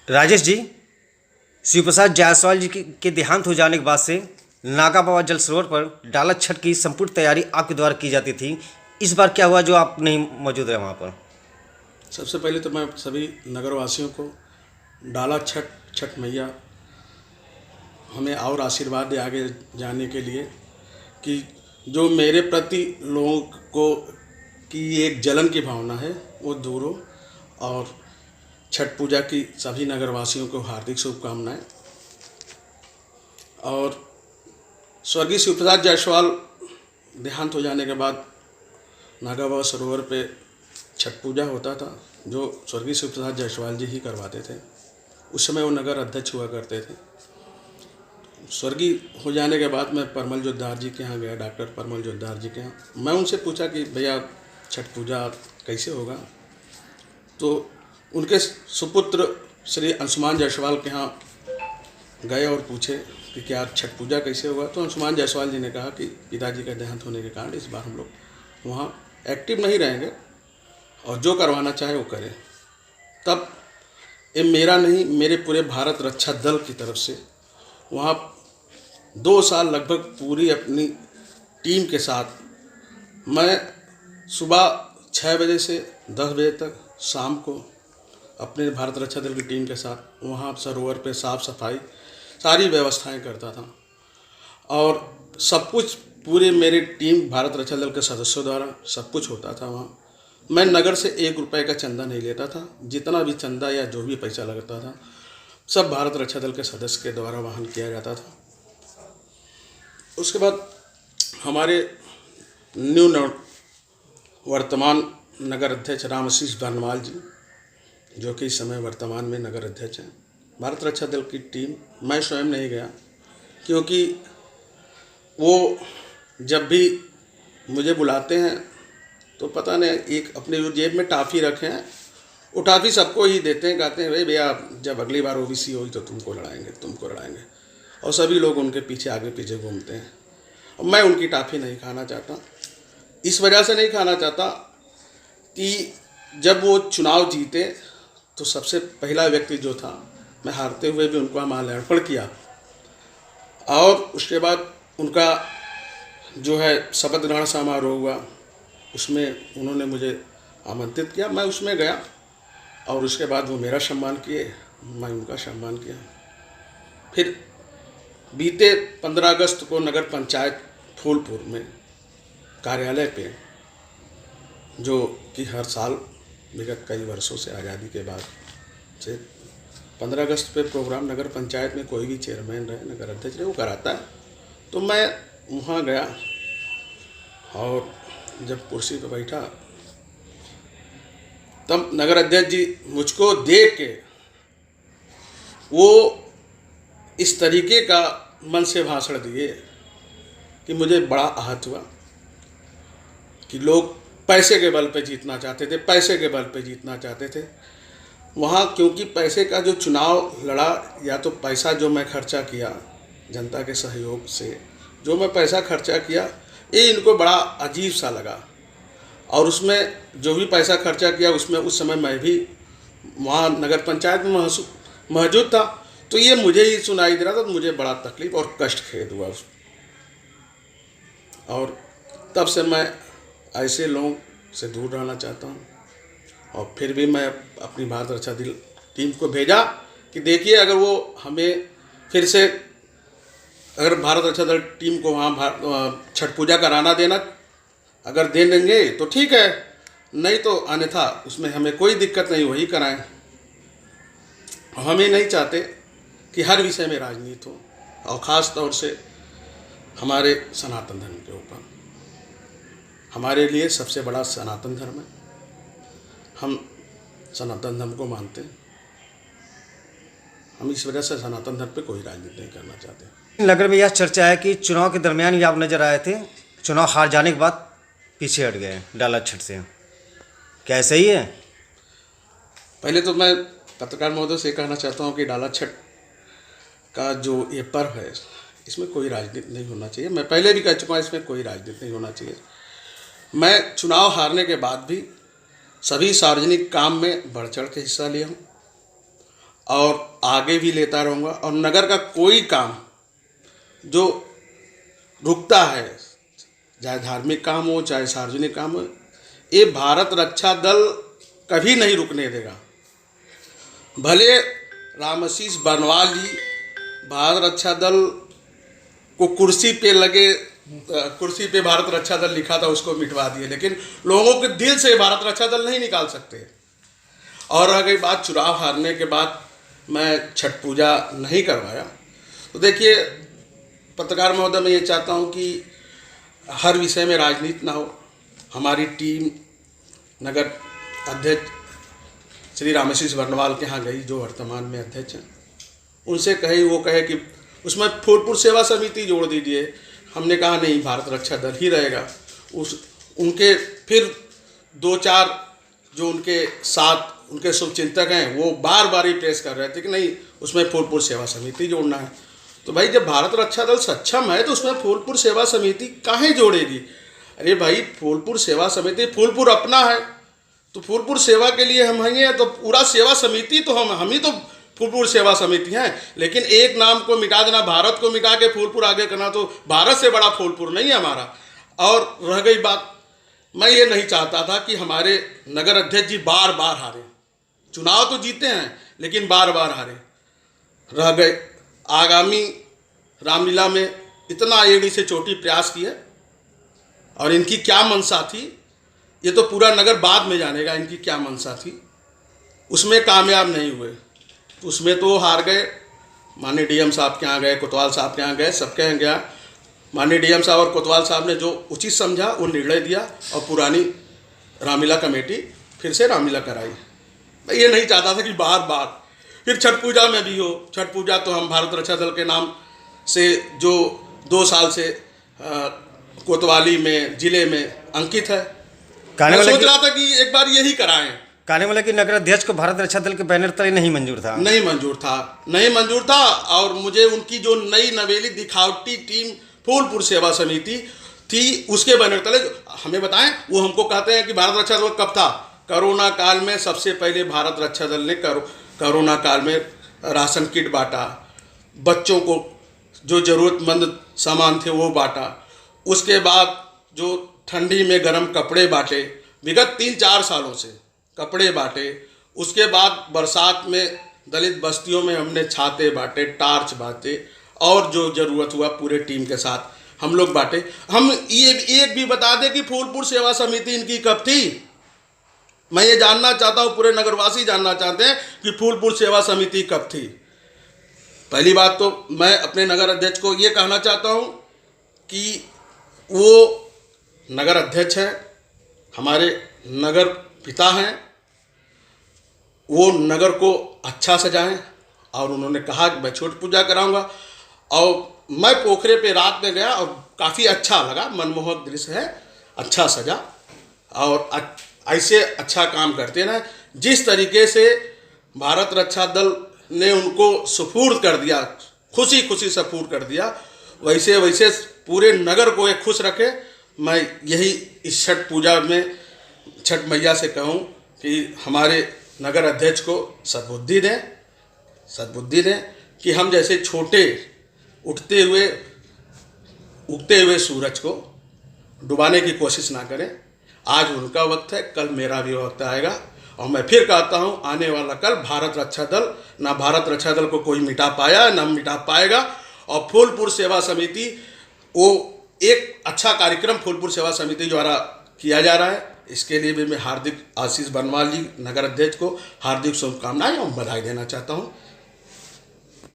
राजेश जी, शिव प्रसाद जायसवाल जी के देहांत हो जाने के बाद से नागा बाबा जल सरोवर पर डाला छठ की संपूर्ण तैयारी आपके द्वारा की जाती थी। इस बार क्या हुआ जो आप नहीं मौजूद रहे वहाँ पर? सबसे पहले तो मैं सभी नगरवासियों को डाला छठ मैया हमें और आशीर्वाद दे आगे जाने के लिए, कि जो मेरे प्रति लोगों को की एक जलन की भावना है वो दूर हो। और छठ पूजा की सभी नगरवासियों को हार्दिक शुभकामनाएं। और स्वर्गीय शिव प्रसाद जायसवाल देहांत हो जाने के बाद नागा बाबा सरोवर पे छठ पूजा होता था, जो स्वर्गीय शिव प्रसाद जायसवाल जी ही करवाते थे। उस समय वो नगर अध्यक्ष हुआ करते थे। स्वर्गीय हो जाने के बाद मैं परमल जोद्धार जी के यहाँ गया, डॉक्टर परमल जोद्धार जी के यहाँ। मैं उनसे पूछा कि भैया छठ पूजा कैसे होगा, तो उनके सुपुत्र श्री अंशुमान जायसवाल के यहाँ गए और पूछे कि क्या छठ पूजा कैसे होगा। तो अंशुमान जायसवाल जी ने कहा कि पिताजी का देहांत होने के कारण इस बार हम लोग वहाँ एक्टिव नहीं रहेंगे और जो करवाना चाहे वो करें। तब ये मेरा नहीं, मेरे पूरे भारत रक्षा दल की तरफ से वहाँ 2 साल लगभग पूरी अपनी टीम के साथ मैं सुबह 6 बजे से 10 बजे तक शाम को अपने भारत रक्षा दल की टीम के साथ वहाँ सरोवर पे साफ़ सफाई सारी व्यवस्थाएं करता था। और सब कुछ पूरे मेरी टीम भारत रक्षा दल के सदस्यों द्वारा सब कुछ होता था वहाँ। मैं नगर से 1 रुपये का चंदा नहीं लेता था। जितना भी चंदा या जो भी पैसा लगता था सब भारत रक्षा दल के सदस्य के द्वारा वहन किया जाता था। उसके बाद हमारे वर्तमान नगर अध्यक्ष रामाशीष बर्नवाल जी, जो कि इस समय वर्तमान में नगर अध्यक्ष हैं, भारत रक्षा दल की टीम, मैं स्वयं नहीं गया क्योंकि वो जब भी मुझे बुलाते हैं तो पता नहीं एक अपने जो जेब में टाफ़ी रखे हैं वो टाफ़ी सबको ही देते हैं, कहते हैं भाई भैया जब अगली बार ओबीसी होगी तो तुमको लड़ाएंगे। और सभी लोग उनके पीछे आगे पीछे घूमते हैं। और मैं उनकी टाफ़ी नहीं खाना चाहता। इस वजह से नहीं खाना चाहता कि जब वो चुनाव जीते तो सबसे पहला व्यक्ति जो था, मैं हारते हुए भी उनको माल्यार्पण किया। और उसके बाद उनका जो है शपथ ग्रहण समारोह हुआ, उसमें उन्होंने मुझे आमंत्रित किया, मैं उसमें गया। और उसके बाद वो मेरा सम्मान किए, मैं उनका सम्मान किया। फिर बीते 15 अगस्त को नगर पंचायत फूलपुर में कार्यालय पे, जो कि हर साल विगत कई वर्षों से आज़ादी के बाद से 15 अगस्त पे प्रोग्राम नगर पंचायत में कोई भी चेयरमैन रहे, नगर अध्यक्ष रहे, वो कराता है। तो मैं वहाँ गया और जब कुर्सी पर बैठा तब नगर अध्यक्ष जी मुझको देख के वो इस तरीके का मन से भाषण दिए कि मुझे बड़ा आहत हुआ कि लोग पैसे के बल पे जीतना चाहते थे, वहाँ। क्योंकि पैसे का जो चुनाव लड़ा, या तो पैसा जो मैं खर्चा किया जनता के सहयोग से, जो मैं पैसा खर्चा किया, ये इनको बड़ा अजीब सा लगा। और उसमें जो भी पैसा खर्चा किया उसमें उस समय मैं भी वहाँ नगर पंचायत में मौजूद था, तो ये मुझे ही सुनाई दे रहा था। तो मुझे बड़ा तकलीफ और कष्ट खेद हुआ और तब से मैं ऐसे लोगों से दूर रहना चाहता हूँ। और फिर भी मैं अपनी भारत रक्षा दल टीम को भेजा कि देखिए, अगर वो हमें फिर से अगर भारत रक्षा दल टीम को वहाँ छठ पूजा कराना देना अगर दे देंगे तो ठीक है, नहीं तो अन्यथा उसमें हमें कोई दिक्कत नहीं, वही कराएं। हम ये नहीं चाहते कि हर विषय में राजनीति हो, और ख़ास तौर से हमारे सनातन धर्म के ऊपर। हमारे लिए सबसे बड़ा सनातन धर्म है, हम सनातन धर्म को मानते हैं। हम इस वजह से सनातन धर्म पे कोई राजनीति नहीं करना चाहते। नगर में यह चर्चा है कि चुनाव के दरमियान ही आप नजर आए थे, चुनाव हार जाने के बाद पीछे हट गए डाला छठ से, क्या सही है? पहले तो मैं पत्रकार महोदय से कहना चाहता हूँ कि डाला छठ का जो ये पर्व है, इसमें कोई राजनीति नहीं होना चाहिए। मैं पहले भी कह चुका हूँ, इसमें कोई राजनीति नहीं होना चाहिए। मैं चुनाव हारने के बाद भी सभी सार्वजनिक काम में बढ़ चढ़ के हिस्सा लिया हूँ। और आगे भी लेता रहूँगा। और नगर का कोई काम जो रुकता है, चाहे धार्मिक काम हो चाहे सार्वजनिक काम हो, ये भारत रक्षा दल कभी नहीं रुकने देगा। भले रामाशीष बर्नवाल जी भारत रक्षा दल को कुर्सी पे भारत रक्षा दल लिखा था, उसको मिटवा दिए, लेकिन लोगों के दिल से भारत रक्षा दल नहीं निकाल सकते। और रह गई बात चुनाव हारने के बाद मैं छठ पूजा नहीं करवाया, तो देखिए पत्रकार महोदय, मैं ये चाहता हूँ कि हर विषय में राजनीति ना हो। हमारी टीम नगर अध्यक्ष श्री रामाशीष बर्नवाल के यहाँ गई, जो वर्तमान में अध्यक्ष हैं, उनसे वो कहे कि उसमें फूलपुर सेवा समिति जोड़ दीजिए। हमने कहा नहीं, भारत रक्षा दल ही रहेगा। उनके फिर 2-4 जो उनके साथ उनके शुभचिंतक हैं, वो बार बार ही प्रेस कर रहे थे कि नहीं, उसमें फूलपुर सेवा समिति जोड़ना है। तो भाई, जब भारत रक्षा दल सक्षम है तो उसमें फूलपुर सेवा समिति काहे जोड़ेगी? अरे भाई, फूलपुर सेवा समिति, फूलपुर अपना है, तो फूलपुर सेवा के लिए हम हैं, तो पूरा सेवा समिति तो हम ही तो फूलपुर सेवा समिति हैं। लेकिन एक नाम को मिटा देना, भारत को मिटा के फूलपुर आगे करना, तो भारत से बड़ा फूलपुर नहीं है हमारा। और रह गई बात, मैं ये नहीं चाहता था कि हमारे नगर अध्यक्ष जी बार बार हारे। चुनाव तो जीते हैं लेकिन बार बार हारे रह गए। आगामी रामलीला में इतना एड़ी से चोटी प्रयास किया, और इनकी क्या मंशा थी ये तो पूरा नगर बाद में जानेगा, इनकी क्या मंशा थी। उसमें कामयाब नहीं हुए, उसमें तो हार गए। माननीय डीएम साहब के यहाँ गए, कोतवाल साहब के यहाँ गए, सबके यहाँ गया। माननीय डीएम साहब और कोतवाल साहब ने जो उचित समझा वो निर्णय दिया, और पुरानी रामलीला कमेटी फिर से रामलीला कराई। मैं ये नहीं चाहता था कि बार बार फिर छठ पूजा में भी हो। छठ पूजा तो हम भारत रक्षा दल के नाम से जो 2 साल से कोतवाली में जिले में अंकित है, मैं सोच रहा था कि एक बार यही कराएं। कहने वाला कि नगर अध्यक्ष को भारत रक्षा दल के बैनर तले नहीं मंजूर था। नहीं मंजूर था। और मुझे उनकी जो नई नवेली दिखावटी टीम फूलपुर सेवा समिति थी, उसके बैनर तले हमें बताएं। वो हमको कहते हैं कि भारत रक्षा दल कब था? कोरोना काल में सबसे पहले भारत रक्षा दल ने कोरोना काल में राशन किट बांटा, बच्चों को जो ज़रूरतमंद सामान थे वो बांटा। उसके बाद जो ठंडी में गर्म कपड़े बांटे, विगत 3-4 सालों से कपड़े बांटे। उसके बाद बरसात में दलित बस्तियों में हमने छाते बांटे, टार्च बांटे, और जो ज़रूरत हुआ पूरे टीम के साथ हम लोग बांटे। हम ये एक भी बता दें कि फूलपुर सेवा समिति इनकी कब थी? मैं ये जानना चाहता हूँ, पूरे नगरवासी जानना चाहते हैं कि फूलपुर सेवा समिति कब थी। पहली बात तो मैं अपने नगर अध्यक्ष को ये कहना चाहता हूँ कि वो नगर अध्यक्ष हैं, हमारे नगर पिता हैं, वो नगर को अच्छा सजाएं। और उन्होंने कहा कि मैं छठ पूजा कराऊंगा, और मैं पोखरे पे रात में गया और काफ़ी अच्छा लगा, मनमोहक दृश्य है, अच्छा सजा। और ऐसे अच्छा काम करते ना, जिस तरीके से भारत रक्षा दल ने उनको सुपुर्द कर दिया, खुशी खुशी सुपुर्द कर दिया, वैसे वैसे पूरे नगर को एक खुश रखे। मैं यही इस छठ पूजा में छठ मैया से कहूँ कि हमारे नगर अध्यक्ष को सद्बुद्धि दें कि हम जैसे छोटे उगते हुए सूरज को डुबाने की कोशिश ना करें। आज उनका वक्त है, कल मेरा भी वक्त आएगा। और मैं फिर कहता हूँ, आने वाला कल भारत रक्षा दल, ना भारत रक्षा दल को कोई मिटा पाया ना मिटा पाएगा। और फूलपुर सेवा समिति, वो एक अच्छा कार्यक्रम फूलपुर सेवा समिति द्वारा किया जा रहा है। इसके लिए भी मैं हार्दिक आशीष बर्नवाल जी नगर अध्यक्ष को हार्दिक शुभकामनाएं और बधाई देना चाहता हूँ।